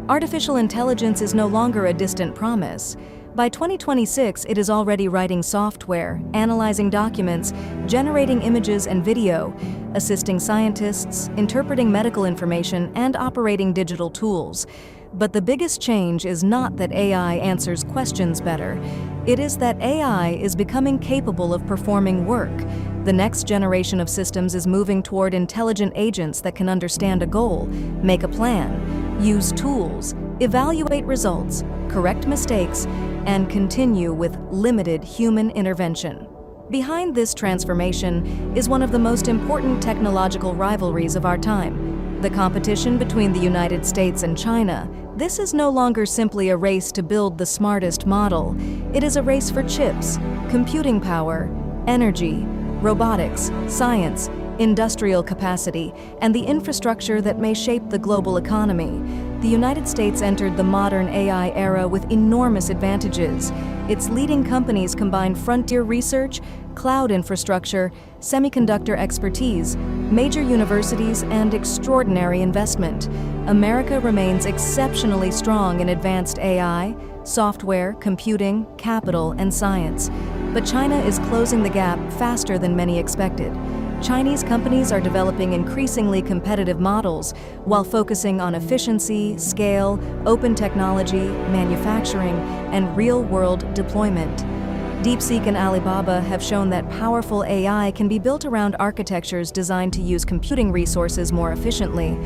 Artificial intelligence is no longer a distant promise. By 2026, it is already writing software, analyzing documents, generating images and video, assisting scientists, interpreting medical information, and operating digital tools. But the biggest change is not that AI answers questions better. It is that AI is becoming capable of performing work. The next generation of systems is moving toward intelligent agents that can understand a goal, make a plan, use tools, evaluate results, correct mistakes, and continue with limited human intervention. Behind this transformation is one of the most important technological rivalries of our time, the competition between the United States and China. This is no longer simply a race to build the smartest model. It is a race for chips, computing power, energy, robotics, science, industrial capacity, and the infrastructure that may shape the global economy. The United States entered the modern AI era with enormous advantages. Its leading companies combine frontier research, cloud infrastructure, semiconductor expertise, major universities, and extraordinary investment. America remains exceptionally strong in advanced AI, software, computing, capital, and science. But China is closing the gap faster than many expected. Chinese companies are developing increasingly competitive models while focusing on efficiency, scale, open technology, manufacturing, and real-world deployment. DeepSeek and Alibaba have shown that powerful AI can be built around architectures designed to use computing resources more efficiently.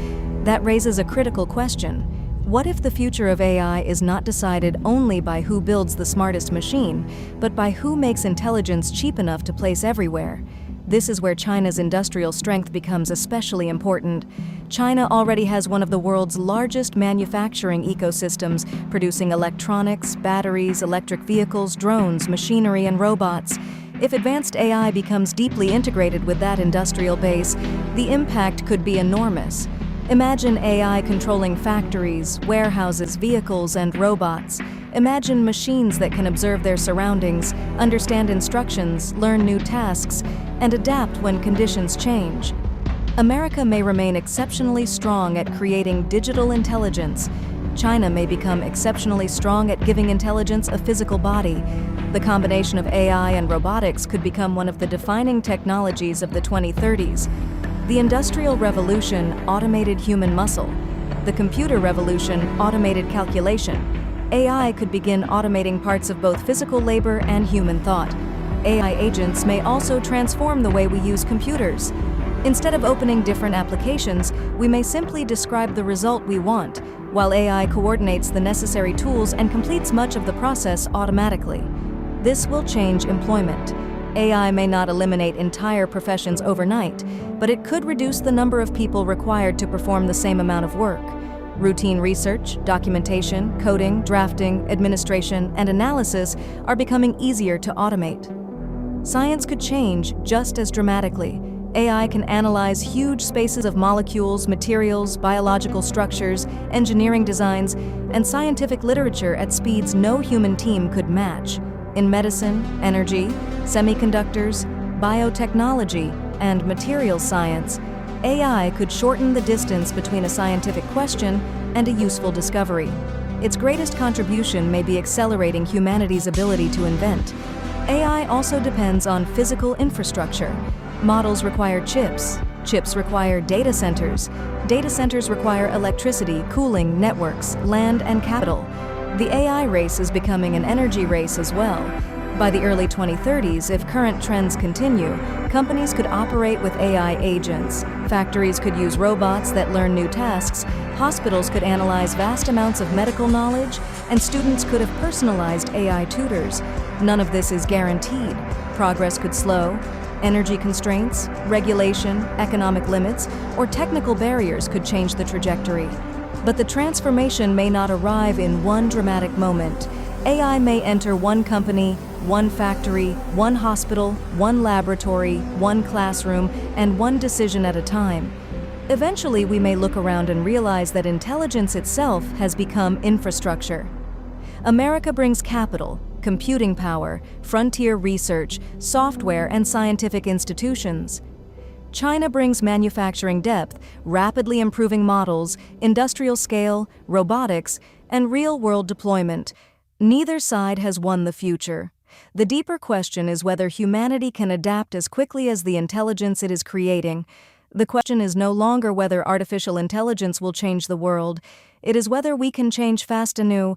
That raises a critical question. What if the future of AI is not decided only by who builds the smartest machine, but by who makes intelligence cheap enough to place everywhere? This is where China's industrial strength becomes especially important. China already has one of the world's largest manufacturing ecosystems, producing electronics, batteries, electric vehicles, drones, machinery, and robots. If advanced AI becomes deeply integrated with that industrial base, the impact could be enormous. Imagine AI controlling factories, warehouses, vehicles, and robots. Imagine machines that can observe their surroundings, understand instructions, learn new tasks, and adapt when conditions change. America may remain exceptionally strong at creating digital intelligence. China may become exceptionally strong at giving intelligence a physical body. The combination of AI and robotics could become one of the defining technologies of the 2030s. The Industrial Revolution automated human muscle. The Computer Revolution automated calculation. AI could begin automating parts of both physical labor and human thought. AI agents may also transform the way we use computers. Instead of opening different applications, we may simply describe the result we want, while AI coordinates the necessary tools and completes much of the process automatically. This will change employment. AI may not eliminate entire professions overnight, but it could reduce the number of people required to perform the same amount of work. Routine research, documentation, coding, drafting, administration, and analysis are becoming easier to automate. Science could change just as dramatically. AI can analyze huge spaces of molecules, materials, biological structures, engineering designs, and scientific literature at speeds no human team could match. In medicine, energy, semiconductors, biotechnology, and materials science, AI could shorten the distance between a scientific question and a useful discovery. Its greatest contribution may be accelerating humanity's ability to invent. AI also depends on physical infrastructure. Models require chips. Chips require data centers. Data centers require electricity, cooling, networks, land, and capital. The AI race is becoming an energy race as well. By the early 2030s, if current trends continue, companies could operate with AI agents. Factories could use robots that learn new tasks. Hospitals could analyze vast amounts of medical knowledge, and students could have personalized AI tutors. None of this is guaranteed. Progress could slow. Energy constraints, regulation, economic limits, or technical barriers could change the trajectory. But the transformation may not arrive in one dramatic moment. AI may enter one company, one factory, one hospital, one laboratory, one classroom, and one decision at a time. Eventually, we may look around and realize that intelligence itself has become infrastructure. America brings capital, computing power, frontier research, software, and scientific institutions. China brings manufacturing depth, rapidly improving models, industrial scale, robotics, and real-world deployment. Neither side has won the future. The deeper question is whether humanity can adapt as quickly as the intelligence it is creating. The question is no longer whether artificial intelligence will change the world. It is whether we can change fast anew.